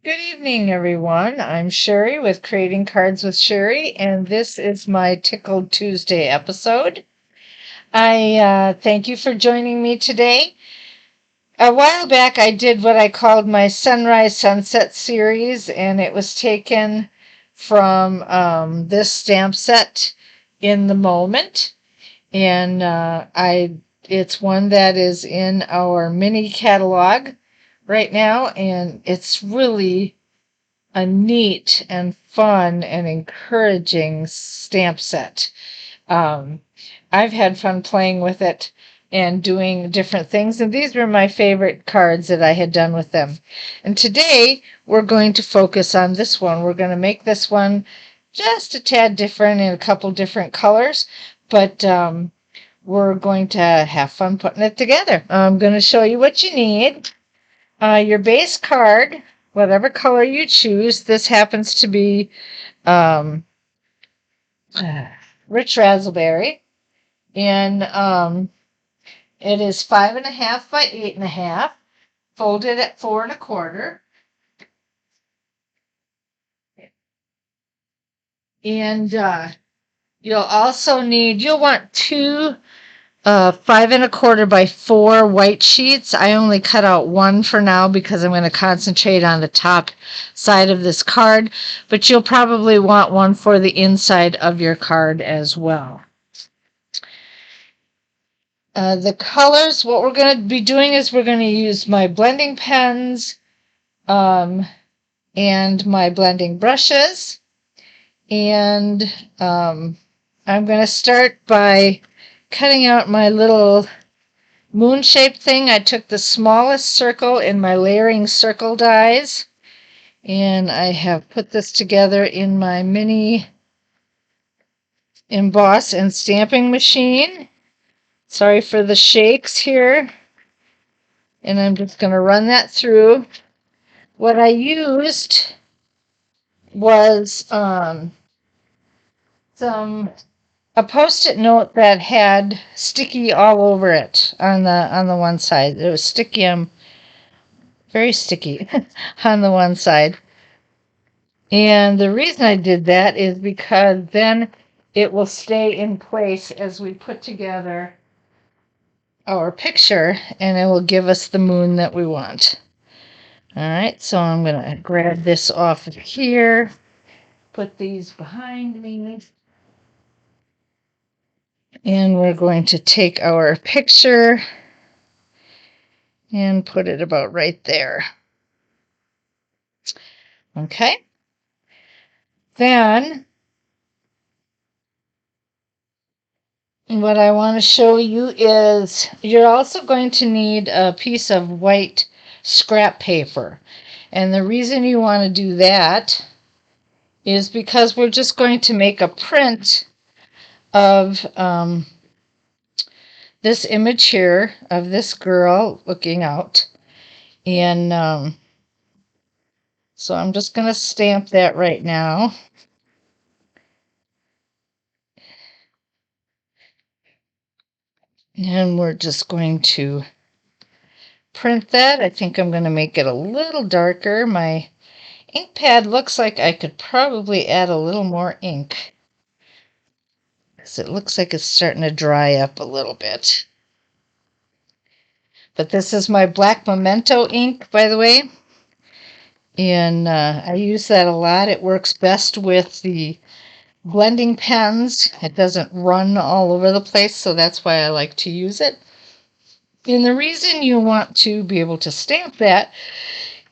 Good evening, everyone. I'm Sherry with Creating Cards with Sherry, and this is my Tickled Tuesday episode. I thank you for joining me today. A while back, I did what I called my Sunrise Sunset series, and it was taken from this stamp set, In the Moment, and it's one that is in our mini catalog right now, and it's really a neat and fun and encouraging stamp set. Um, I've had fun playing with it and doing different things, and these were my favorite cards that I had done with them. And today we're going to focus on this one. We're going to make this one just a tad different in a couple different colors, but we're going to have fun putting it together. I'm going to show you what you need. Your base card, whatever color you choose. This happens to be um, rich raspberry, and it is 5.5 by 8.5, folded at 4 1/4. And you'll want two 5 1/4 by 4 white sheets. I only cut out one for now because I'm going to concentrate on the top side of this card, but you'll probably want one for the inside of your card as well. The colors, what we're going to be doing is we're going to use my blending pens and my blending brushes. And I'm going to start by cutting out my little moon-shaped thing. I took the smallest circle in my layering circle dies, and I have put this together in my mini emboss and stamping machine. Sorry for the shakes here. And I'm just going to run that through. What I used was a Post-it note that had sticky all over it on the one side. It was sticky, very sticky on the one side. And the reason I did that is because then it will stay in place as we put together our picture, and it will give us the moon that we want. All right, so I'm going to grab this off of here, put these behind me, and we're going to take our picture and put it about right there. Okay. Then what I want to show you is you're also going to need a piece of white scrap paper. And the reason you want to do that is because we're just going to make a print of this image here of this girl looking out. And so I'm just going to stamp that right now. And we're just going to print that. I think I'm going to make it a little darker. My ink pad looks like I could probably add a little more ink, because it looks like it's starting to dry up a little bit. But this is my black memento ink, by the way. And I use that a lot. It works best with the blending pens. It doesn't run all over the place, so that's why I like to use it. And the reason you want to be able to stamp that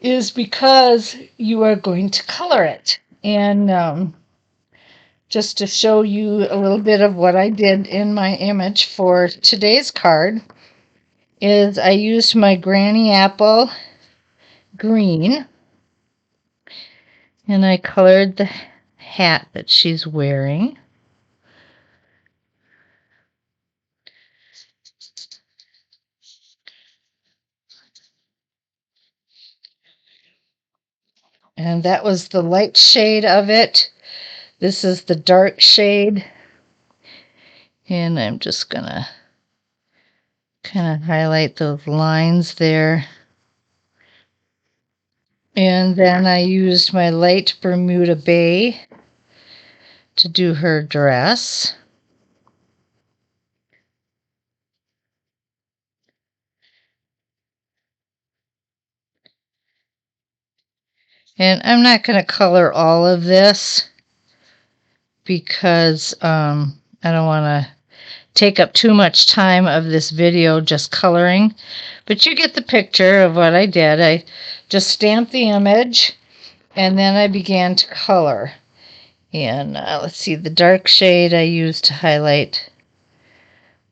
is because you are going to color it. And just to show you a little bit of what I did in my image for today's card is I used my Granny Apple green, and I colored the hat that she's wearing. And that was the light shade of it. This is the dark shade. And I'm just going to kind of highlight those lines there. And then I used my light Bermuda Bay to do her dress. And I'm not going to color all of this because I don't want to take up too much time of this video just coloring. But you get the picture of what I did. I just stamped the image and then I began to color. And let's see, the dark shade I used to highlight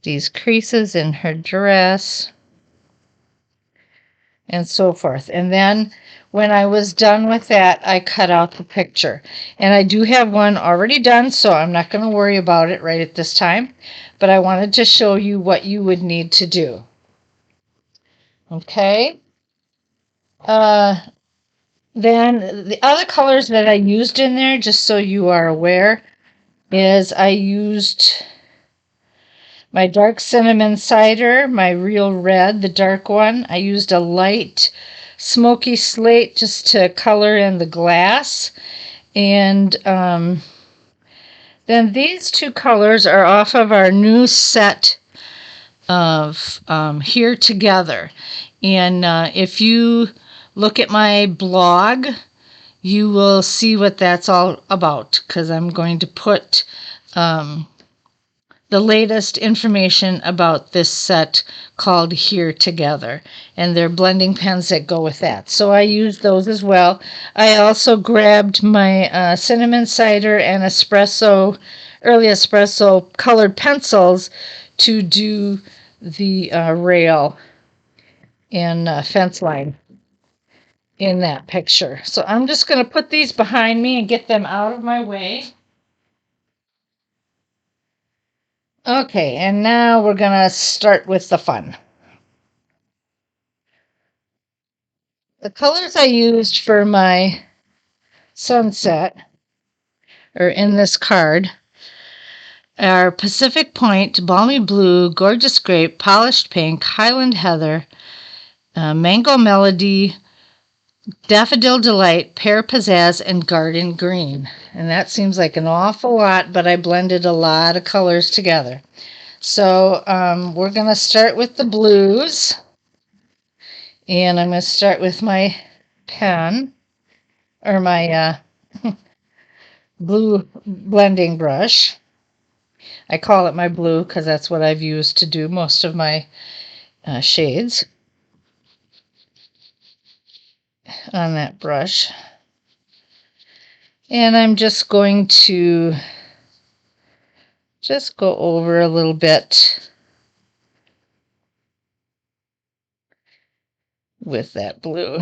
these creases in her dress and so forth. And then when I was done with that, I cut out the picture. And I do have one already done, so I'm not going to worry about it right at this time. But I wanted to show you what you would need to do. Okay. Then the other colors that I used in there, just so you are aware, is I used my dark cinnamon cider, my real red, the dark one. I used a light smoky slate just to color in the glass. And then these two colors are off of our new set of Here Together. And if you look at my blog, you will see what that's all about, because I'm going to put the latest information about this set called Here Together, and they're blending pens that go with that. So I used those as well. I also grabbed my cinnamon cider and early espresso colored pencils to do the rail and fence line in that picture. So I'm just going to put these behind me and get them out of my way. Okay, and now we're going to start with the fun. The colors I used for my sunset, or in this card, are Pacific Point, Balmy Blue, Gorgeous Grape, Polished Pink, Highland Heather, Mango Melody, Daffodil Delight, Pear Pizzazz, and Garden Green. And that seems like an awful lot, but I blended a lot of colors together. So we're going to start with the blues. And I'm going to start with my pen, or my blue blending brush. I call it my blue because that's what I've used to do most of my shades on that brush. And I'm just going to just go over a little bit with that blue.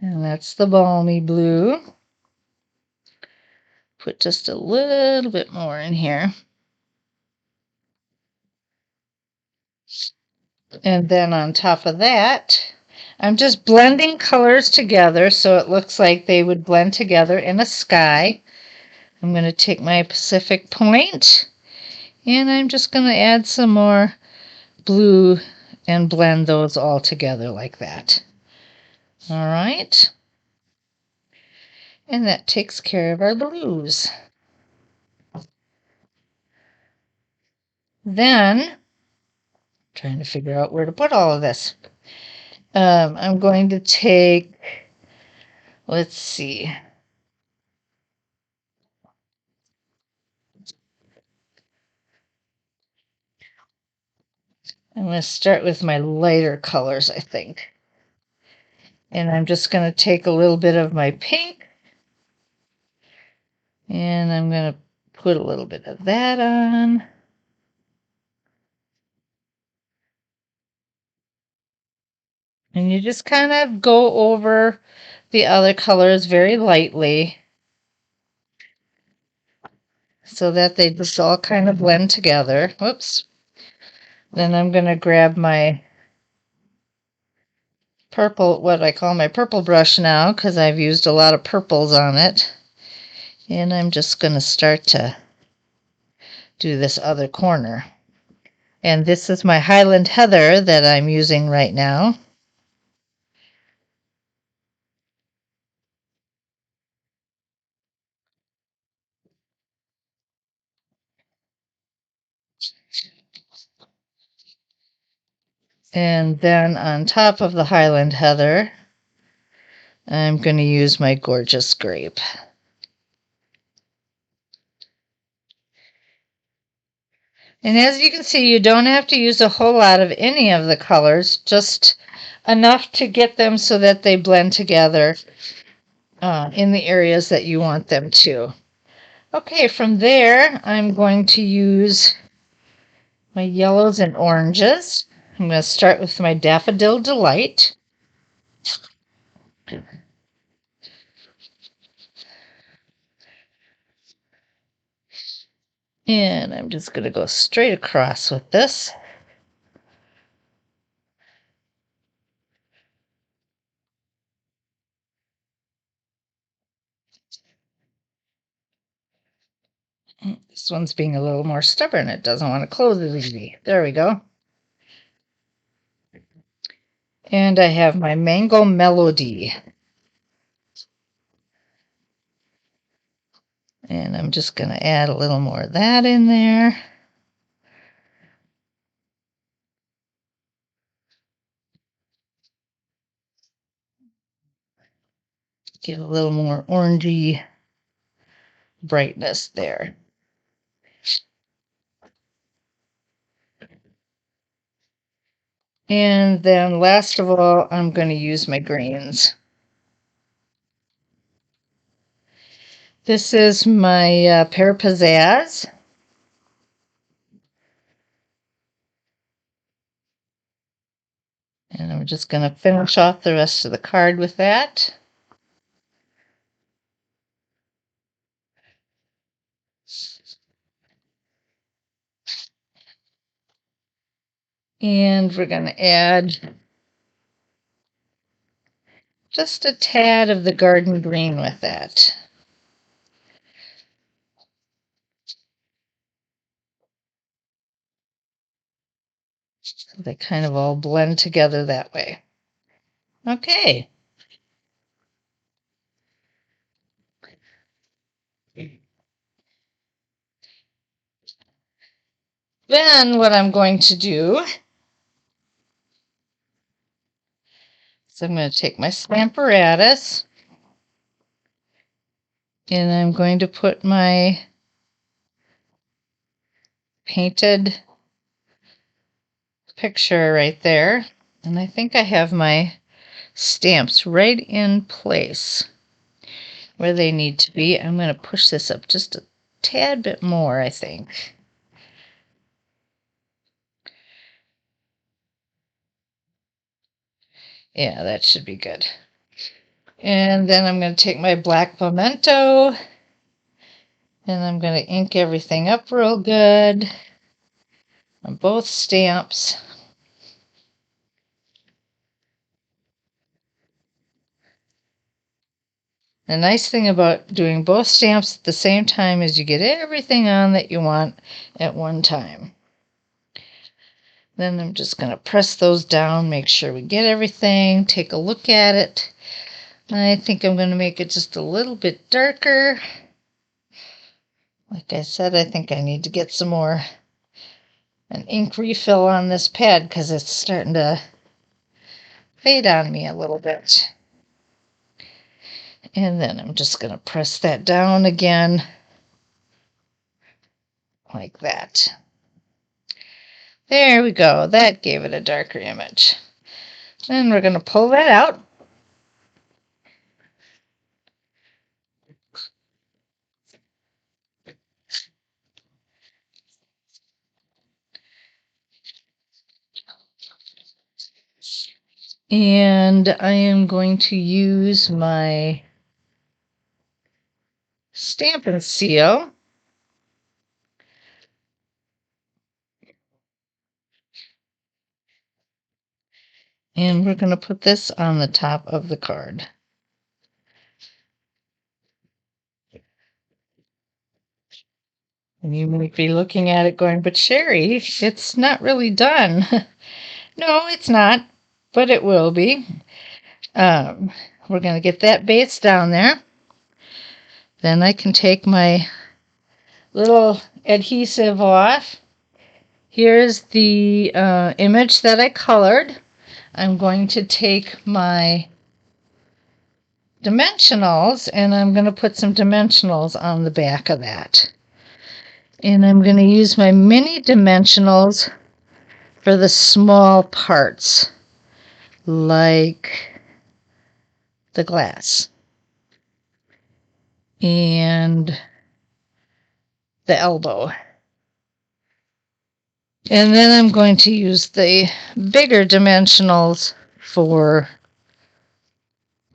And that's the balmy blue. Put just a little bit more in here. And then on top of that, I'm just blending colors together so it looks like they would blend together in a sky. I'm going to take my Pacific Point, and I'm just going to add some more blue and blend those all together like that. All right. And that takes care of our blues. Then, trying to figure out where to put all of this. I'm going to take, let's see. I'm going to start with my lighter colors, I think. And I'm just going to take a little bit of my pink, and I'm going to put a little bit of that on. And you just kind of go over the other colors very lightly so that they just all kind of blend together. Whoops. Then I'm going to grab my purple, what I call my purple brush now, because I've used a lot of purples on it. And I'm just going to start to do this other corner. And this is my Highland Heather that I'm using right now. And then on top of the Highland Heather, I'm going to use my Gorgeous Grape. And as you can see, you don't have to use a whole lot of any of the colors, just enough to get them so that they blend together in the areas that you want them to. Okay, from there, I'm going to use my yellows and oranges. I'm going to start with my Daffodil Delight. And I'm just going to go straight across with this. This one's being a little more stubborn. It doesn't want to close as easy. There we go. And I have my Mango Melody. And I'm just going to add a little more of that in there. Get a little more orangey brightness there. And then last of all, I'm going to use my greens. This is my Pear Pizzazz. And I'm just going to finish off the rest of the card with that. And we're going to add just a tad of the garden green with that. So they kind of all blend together that way. Okay. Then what I'm going to do is I'm going to take my Stamparatus and I'm going to put my painted picture right there. And I think I have my stamps right in place where they need to be. I'm going to push this up just a tad bit more, I think. Yeah, that should be good. And then I'm going to take my black pimento and I'm going to ink everything up real good on both stamps. The nice thing about doing both stamps at the same time is you get everything on that you want at one time. Then I'm just going to press those down, make sure we get everything, take a look at it. I think I'm going to make it just a little bit darker. Like I said, I think I need to get some more an ink refill on this pad because it's starting to fade on me a little bit. And then I'm just going to press that down again like that. There we go. That gave it a darker image. Then we're going to pull that out. And I am going to use my Stamp and Seal. And we're going to put this on the top of the card. And you might be looking at it going, but Sherry, it's not really done. No, it's not, but it will be. We're going to get that base down there. Then I can take my little adhesive off. Here's the image that I colored. I'm going to take my dimensionals and I'm going to put some dimensionals on the back of that. And I'm going to use my mini dimensionals for the small parts, like the glass and the elbow. And then I'm going to use the bigger dimensionals for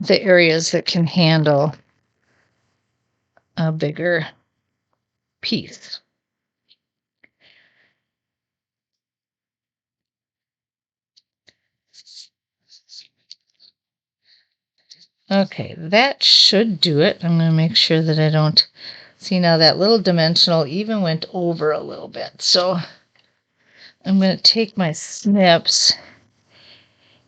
the areas that can handle a bigger piece. Okay, that should do it. I'm going to make sure that I don't see now that little dimensional even went over a little bit. So I'm going to take my snips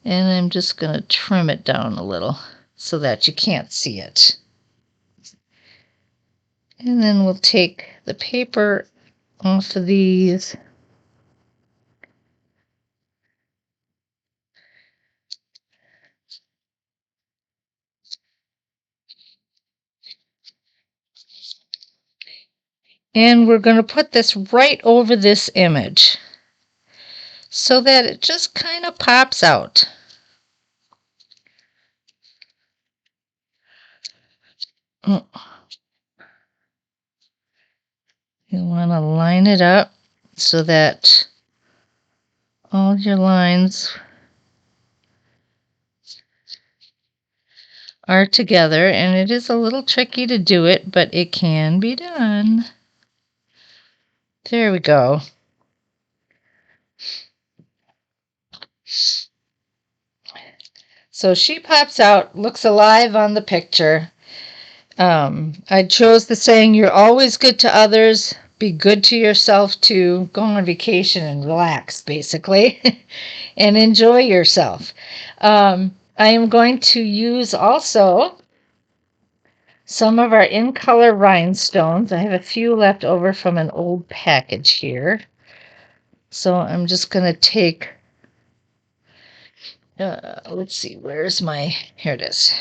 and I'm just going to trim it down a little so that you can't see it. And then we'll take the paper off of these. And we're going to put this right over this image so that it just kind of pops out. You want to line it up so that all your lines are together, and it is a little tricky to do it, but it can be done. There we go. So she pops out, looks alive on the picture. I chose the saying, you're always good to others, be good to yourself too. Go on vacation and relax, basically, and enjoy yourself. I am going to use also some of our in-color rhinestones. I have a few left over from an old package here. So I'm just going to take, let's see, where's my, here it is.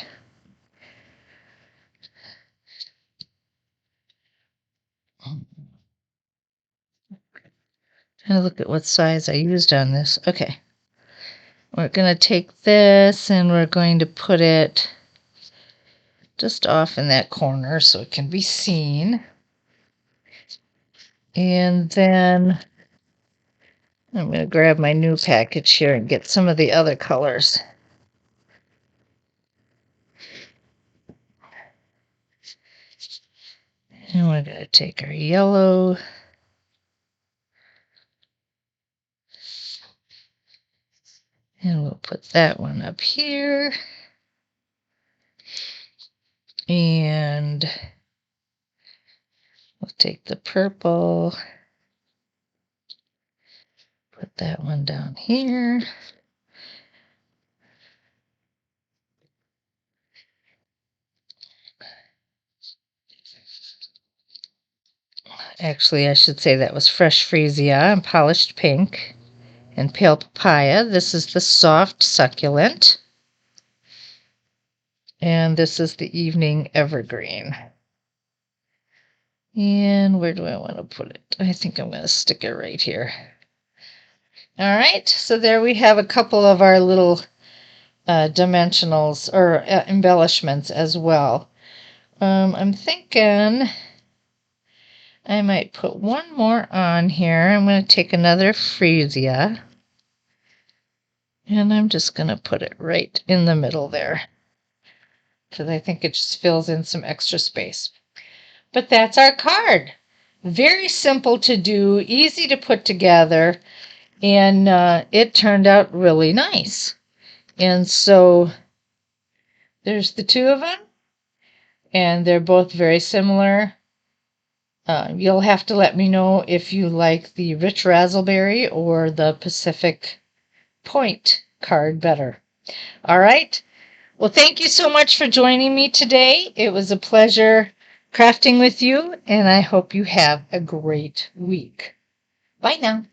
Trying to look at what size I used on this. Okay. We're going to take this and we're going to put it just off in that corner so it can be seen. And then I'm going to grab my new package here and get some of the other colors. And we're going to take our yellow. And we'll put that one up here. And we'll take the purple. Put that one down here. Actually, I should say that was fresh freesia and polished pink and pale papaya. This is the soft succulent. And this is the evening evergreen. And where do I want to put it? I think I'm going to stick it right here. All right, so there we have a couple of our little dimensionals or embellishments as well. I'm thinking I might put one more on here. I'm going to take another freesia and I'm just going to put it right in the middle there because I think it just fills in some extra space. But that's our card. Very simple to do, easy to put together, and it turned out really nice. And so there's the two of them, and they're both very similar. You'll have to let me know if you like the Rich Razzleberry or the Pacific Point card better. All right. Well, thank you so much for joining me today. It was a pleasure crafting with you, and I hope you have a great week. Bye now.